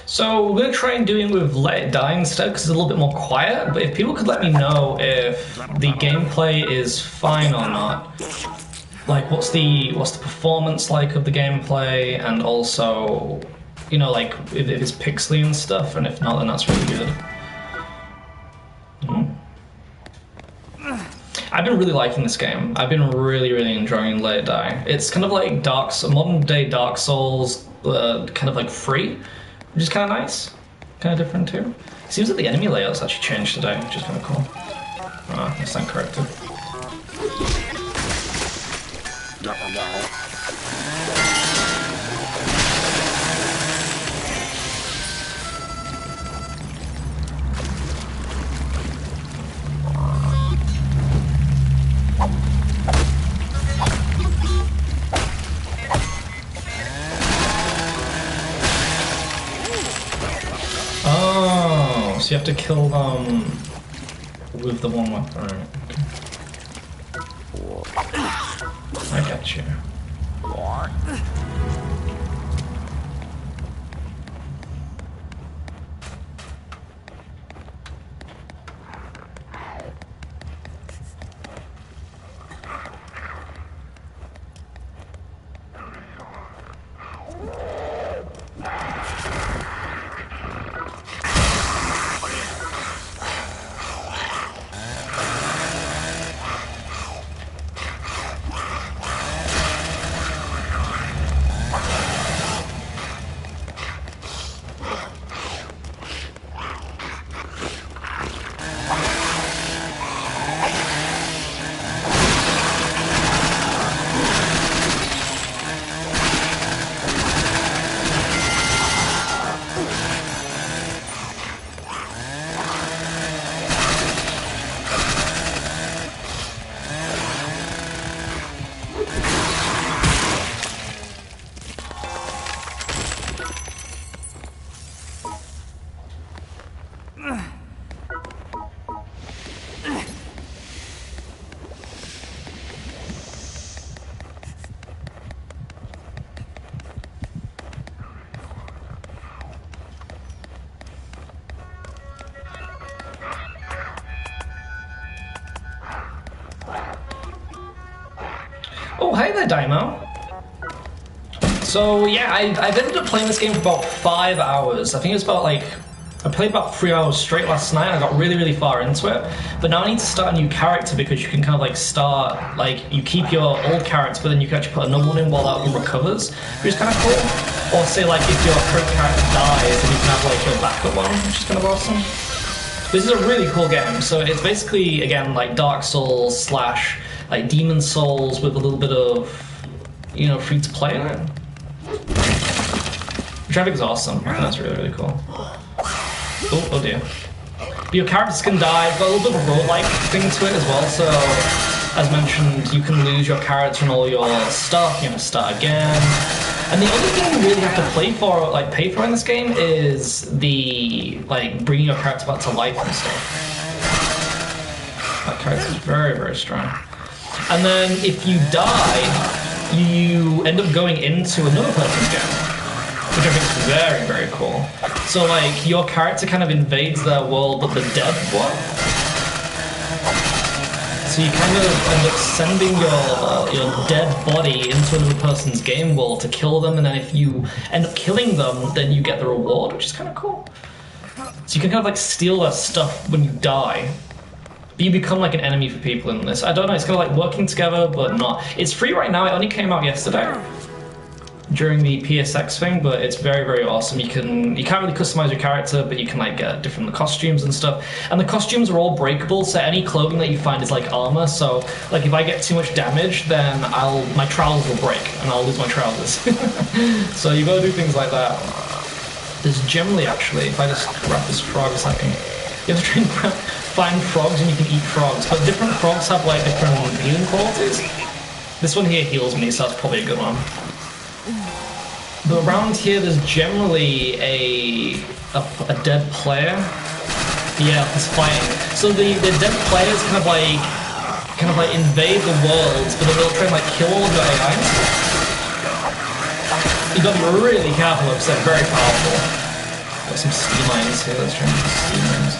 So we're gonna try and do it with Let It Die instead because it's a little bit more quiet. But if people could let me know if the gameplay is fine or not, like what's the performance like of the gameplay, and also, you know, like if it's pixely and stuff, and if not, then that's really good. I've been really liking this game. I've been really enjoying Let It Die. It's kind of like modern day Dark Souls, kind of like free, which is kind of nice, kind of different too. It seems that the enemy layout's actually changed today, which is kind of cool. Ah, that's uncorrected. So you have to kill them with the one weapon. Right, okay. I got you. Oh, hey there, Daimo. So yeah, I've ended up playing this game for about 5 hours. I think it's about I played about 3 hours straight last night. I got really far into it, but now I need to start a new character because you can kind of start, you keep your old character, but then you can actually put another one in while that one recovers, which is kind of cool. Or say if your current character dies, then you can have your backup one, which is kind of awesome. This is a really cool game. So it's basically, again, like Dark Souls slash Demon Souls with a little bit of, free to play in it. Which I think is awesome. I think that's really cool. Oh dear. But your characters can die, but a little bit of a roguelike thing to it as well, so as mentioned, you can lose your character and all your stuff, you have to start again. And the only thing you really have to pay for in this game is the, bringing your character back to life and stuff. That character's very strong. And then if you die, you end up going into another person's game, which I think is very cool. So your character kind of invades their world, but the dead one. So you kind of end up sending your dead body into another person's game world to kill them, and then if you end up killing them, then you get the reward, which is kind of cool. So you can kind of steal their stuff when you die. But you become an enemy for people in this. I don't know, it's kind of working together, but not. It's free right now, it only came out yesterday during the PSX thing, but it's very awesome. You can't really customize your character, but you can get different costumes and stuff. And the costumes are all breakable, so any clothing that you find is armor. So if I get too much damage, then my trousers will break and I'll lose my trousers. So you gotta do things like that. There's generally actually, if I just grab this frog a second, you have to try and find frogs and you can eat frogs, but different frogs have different healing qualities. This one here heals me, so that's probably a good one. But around here, there's generally a dead player. Yeah, he's fighting. So the dead players kind of invade the worlds, but then they'll try and kill all of your AIs. You got to be really careful because they're very powerful. Got some steam mines here. Let's try and get steam mines.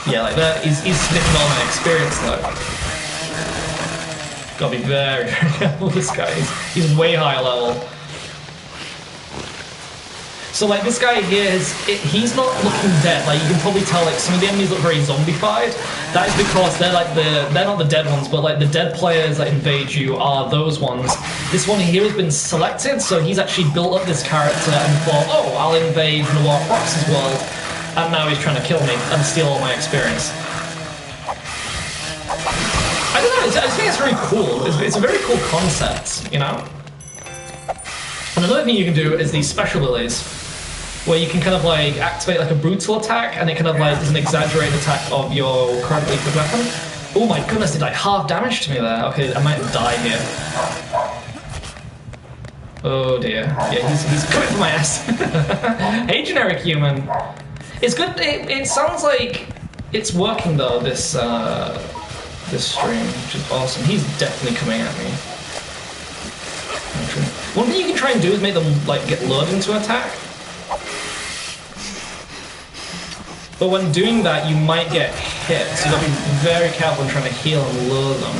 Yeah, like that. He's sniffing all my experience though. Gotta be very, very careful with this guy. He's way higher level. So like this guy here, he's not looking dead. Like you can probably tell, like some of the enemies look very zombified. That is because they're like they're not the dead ones, but like the dead players that invade you are those ones. This one here has been selected, so he's actually built up this character and thought, oh, I'll invade Noir Proxy's world, and now he's trying to kill me and steal all my experience. I don't know. I think it's very cool. It's a very cool concept, you know. And another thing you can do is these special abilities, where you can kind of like activate like a brutal attack, and it kind of like is an exaggerated attack of your currently equipped weapon. Oh my goodness, did like half damage to me there. Okay, I might die here. Oh dear. Yeah, he's coming for my ass. Hey, generic human. It's good. It sounds like it's working though. This stream, which is awesome. He's definitely coming at me. One thing you can try and do is make them like get lured into attack. But when doing that, you might get hit, so you gotta be very careful in trying to heal and lure them.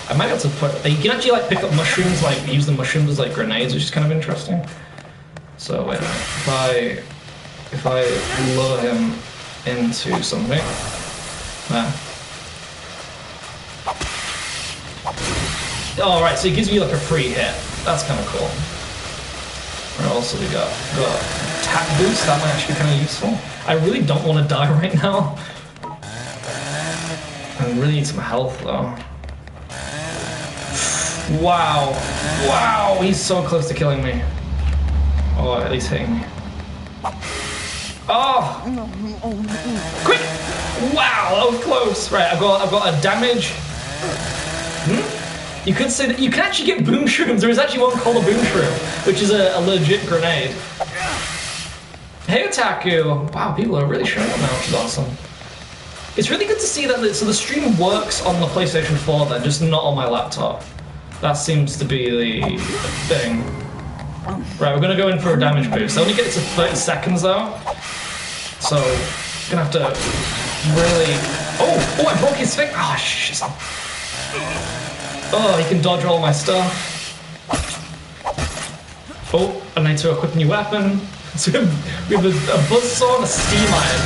I might be able to put. You can actually like pick up mushrooms, like use the mushrooms as like grenades, which is kind of interesting. So wait a minute. If I lure him into something, oh right, so it gives you like a free hit. That's kind of cool. What else have we got? We've got attack boost. That might actually be kind of useful. I really don't want to die right now. I really need some health though. Wow. Wow, he's so close to killing me. Or at least hitting me. Oh! Quick! Wow, that was close. Right, I've got a damage. You could say that you can actually get boom shrooms. There is actually one called a boom shroom, which is a legit grenade. Hey Otaku! Wow, people are really showing up now, which is awesome. It's really good to see that so the stream works on the PlayStation 4 then, just not on my laptop. That seems to be the thing. Right, we're gonna go in for a damage boost. I only get it to 30 seconds though. So, I'm gonna have to really... Oh, I broke his thing! Oh, shit. Oh, he can dodge all my stuff. Oh, I need to equip a new weapon. So we have a buzzsaw and a steam iron.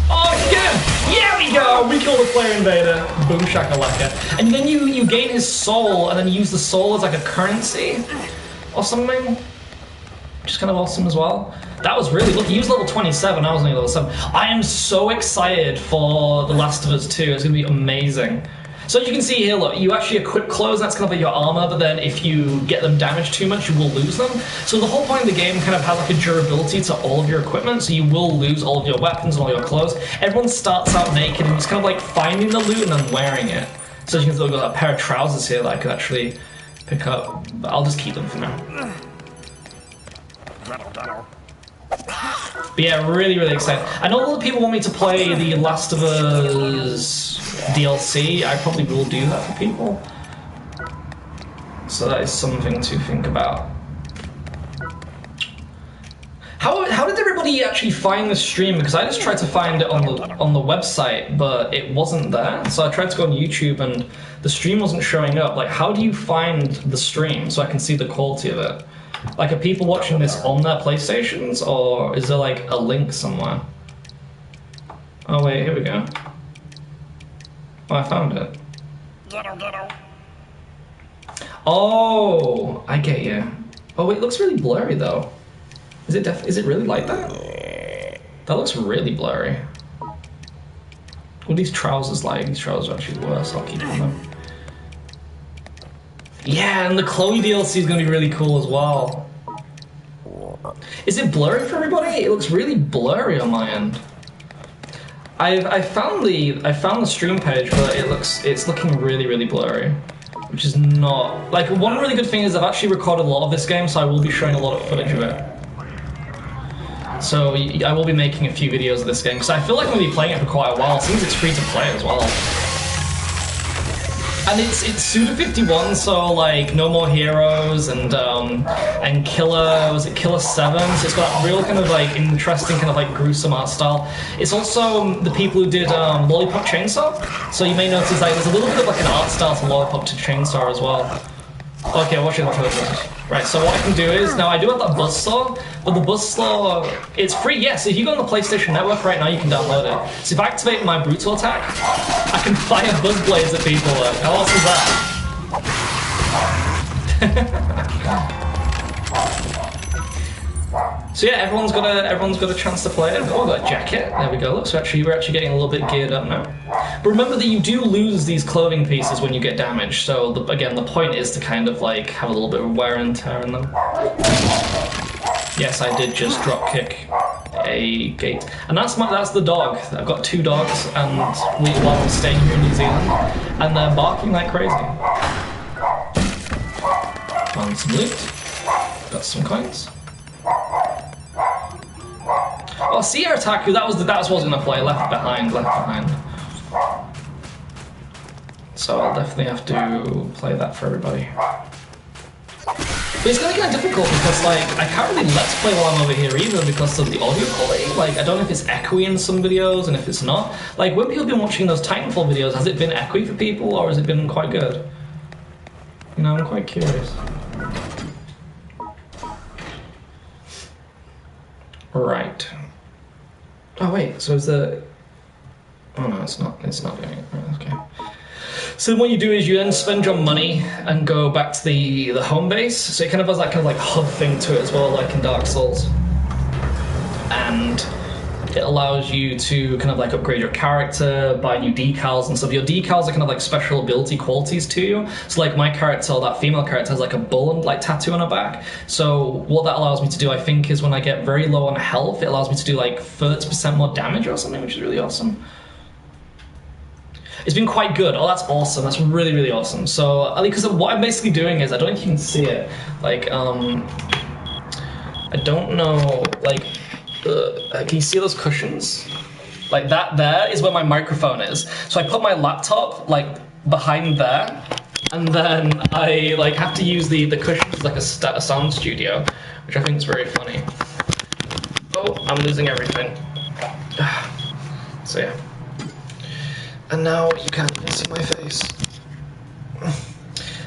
Oh, again! Yeah, we go! We killed a player invader. Boom shakalaka. And then you gain his soul, and then you use the soul as like a currency or something. Which is kind of awesome as well. That was really, look, he was level 27, I was only level 7. I am so excited for The Last of Us 2, it's gonna be amazing. So as you can see here, look, you actually equip clothes, that's kind of like your armor, but then if you get them damaged too much, you will lose them. So the whole point of the game kind of has like a durability to all of your equipment, so you will lose all of your weapons and all your clothes. Everyone starts out naked and it's kind of like finding the loot and then wearing it. So as you can see, I've got a pair of trousers here that I could actually pick up, but I'll just keep them for now. But yeah, really, really excited. I know a lot of people want me to play the Last of Us DLC. I probably will do that for people. So that is something to think about. How did everybody actually find the stream? Because I just tried to find it on the website, but it wasn't there. So I tried to go on YouTube and the stream wasn't showing up. Like, how do you find the stream so I can see the quality of it? Like, are people watching this on their PlayStations, or is there like a link somewhere? Oh wait, here we go. Oh, I found it. Oh, I get you. Oh, it looks really blurry though. Is it really like that? That looks really blurry. What are these trousers like? These trousers are actually worse. I'll keep them. Yeah, and the Chloe DLC is going to be really cool as well. Is it blurry for everybody? It looks really blurry on my end. I found the stream page, but it's looking really, really blurry, which is not like one really good thing is I've actually recorded a lot of this game, so I will be showing a lot of footage of it. So I will be making a few videos of this game because I feel like I'm going to be playing it for quite a while. It seems it's free to play as well. And it's Suda 51, so like No More Heroes and Killer, was it Killer 7? So it's got that real kind of like interesting kind of like gruesome art style. It's also the people who did Lollipop Chainsaw, so you may notice like there's a little bit of like an art style to Lollipop to Chainsaw as well. Okay, watch it. Right, so what I can do is, now I do have that buzzsaw, but the buzzsaw, it's free, yes. If you go on the PlayStation Network right now, you can download it. So if I activate my brutal attack, I can fire buzz blades at people. How awesome is that? So yeah, everyone's got a chance to play it. Oh, got a jacket. There we go. Look, so we're actually getting a little bit geared up now. But remember that you do lose these clothing pieces when you get damaged. So again, the point is to kind of like have a little bit of wear and tear in them. Yes, I did just drop kick a gate, and that's the dog. I've got 2 dogs, and while I'm staying here in New Zealand, and they're barking like crazy. Found some loot. Got some coins. Oh, Sea Air Attack, that was what I was going to play. Left behind. So I'll definitely have to play that for everybody. But it's going to get difficult because, like, I can't really let's play while I'm over here either because of the audio quality. Like, I don't know if it's echoey in some videos and if it's not. Like, when people have been watching those Titanfall videos, has it been echoey for people or has it been quite good? You know, I'm quite curious. Right. Oh wait, so is the... Oh no, it's not doing it. Right, okay. So then what you do is you then spend your money and go back to the home base. So it kind of has that kind of like hub thing to it as well, like in Dark Souls. And it allows you to kind of like upgrade your character, buy new decals and stuff. Your decals are kind of like special ability qualities to you. So like my character, that female character, has like a bull and like tattoo on her back. So what that allows me to do, I think, is when I get very low on health, it allows me to do like 30% more damage or something, which is really awesome. It's been quite good. Oh, that's awesome. That's really, really awesome. So, because what I'm basically doing is, I don't know if you can see it, like, I don't know, like, can you see those cushions? Like that there is where my microphone is. So I put my laptop like behind there, and then I like have to use the cushions like a sound studio, which I think is very funny. Oh, I'm losing everything. So yeah. And now you can't even see my face.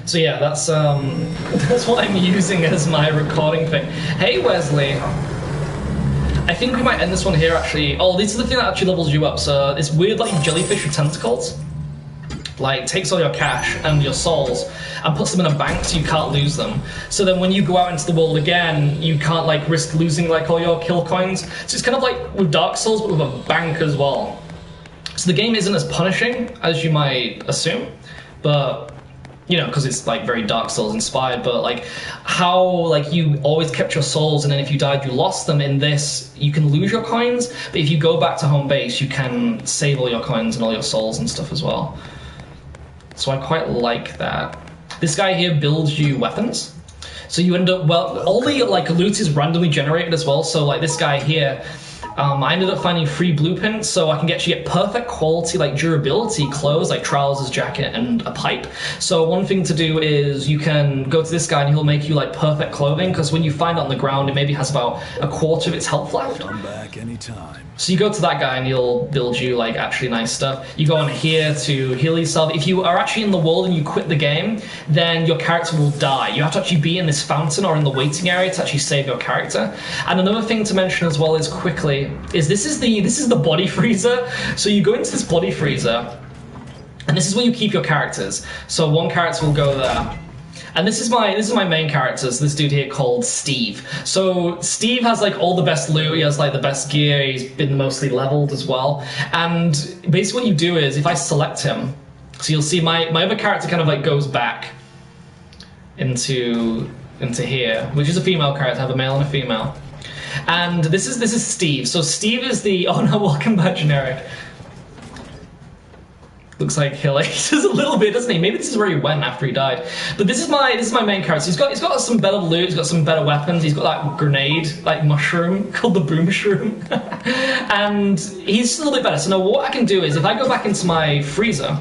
So yeah, that's what I'm using as my recording thing. Hey Wesley. I think we might end this one here actually. Oh, this is the thing that actually levels you up. So it's weird like jellyfish with tentacles. Like takes all your cash and your souls and puts them in a bank so you can't lose them. So then when you go out into the world again, you can't like risk losing like all your kill coins. So it's kind of like with Dark Souls but with a bank as well. So the game isn't as punishing as you might assume, but you know, because it's like very Dark Souls inspired, but like how like you always kept your souls and then if you died you lost them. In this you can lose your coins, but if you go back to home base you can save all your coins and all your souls and stuff as well. So I quite like that. This guy here builds you weapons, so you end up, well, all the like loot is randomly generated as well. So like this guy here, I ended up finding free blueprints, so I can actually get perfect quality, like durability clothes, like trousers, jacket, and a pipe. So one thing to do is you can go to this guy and he'll make you like perfect clothing, because when you find it on the ground, it maybe has about a quarter of its health left. Come back anytime. So you go to that guy and he'll build you like actually nice stuff. You go on here to heal yourself. If you are actually in the world and you quit the game, then your character will die. You have to actually be in this fountain or in the waiting area to actually save your character. And another thing to mention as well is quickly, is this is the body freezer. So you go into this body freezer, and this is where you keep your characters. So one character will go there. And this is my main characters, this dude here called Steve. So Steve has like all the best loot, he has like the best gear, he's been mostly leveled as well. And basically what you do is, if I select him, so you'll see my other character kind of like goes back into here, which is a female character, I have a male and a female. And this is Steve. So Steve is the, oh no, welcome back generic. Looks like he does a little bit, doesn't he? Maybe this is where he went after he died. But this is my main character. He's got some better loot, he's got some better weapons, he's got that grenade, like mushroom, called the boom shroom. And he's just a little bit better. So now what I can do is, if I go back into my freezer,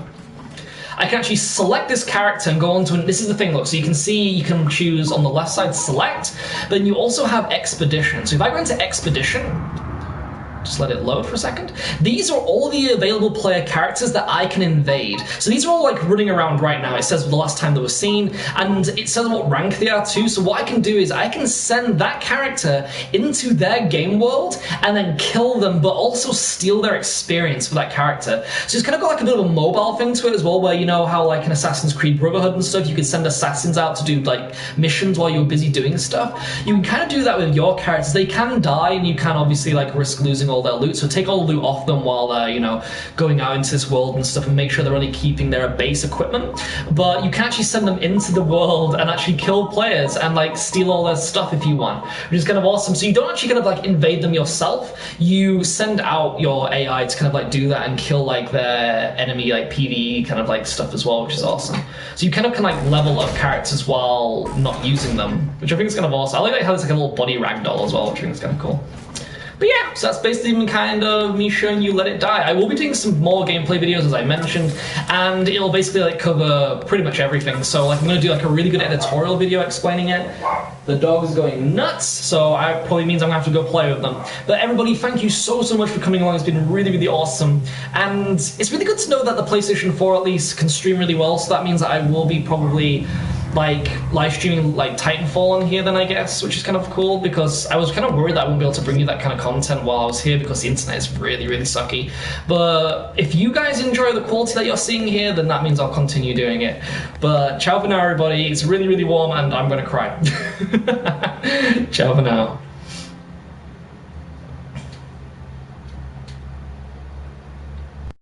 I can actually select this character and go on to, this is the thing, look, so you can see, you can choose on the left side select, but then you also have expedition. So if I go into expedition, just let it load for a second. These are all the available player characters that I can invade. So these are all like running around right now. It says the last time they were seen, and it says what rank they are too. So what I can do is I can send that character into their game world and then kill them, but also steal their experience for that character. So it's kind of got like a bit of a mobile thing to it as well, where you know how like in Assassin's Creed Brotherhood and stuff, you could send assassins out to do like missions while you were busy doing stuff. You can kind of do that with your characters. They can die, and you can obviously like risk losing all their loot, so take all the loot off them while they're, you know, going out into this world and stuff, and make sure they're only keeping their base equipment. But you can actually send them into the world and actually kill players and like steal all their stuff if you want, which is kind of awesome. So you don't actually kind of like invade them yourself, you send out your AI to kind of like do that and kill like their enemy like PvE kind of like stuff as well, which is awesome. So you kind of can like level up characters while not using them, which I think is kind of awesome. I like how it's like a little body ragdoll as well, which I think is kind of cool. But yeah, so that's basically kind of me showing you Let It Die. I will be doing some more gameplay videos, as I mentioned, and it'll basically like cover pretty much everything. So like I'm going to do like a really good editorial video explaining it. The dog is going nuts, so it probably means I'm going to have to go play with them. But everybody, thank you so much for coming along. It's been really, really awesome. And it's really good to know that the PlayStation 4 at least can stream really well, so that means that I will be probably like live streaming like Titanfall on here then, I guess, which is kind of cool, because I was kind of worried that I wouldn't be able to bring you that kind of content while I was here because the internet is really, really sucky. But if you guys enjoy the quality that you're seeing here, then that means I'll continue doing it. But ciao for now, everybody. It's really, really warm and I'm gonna cry. Ciao for now.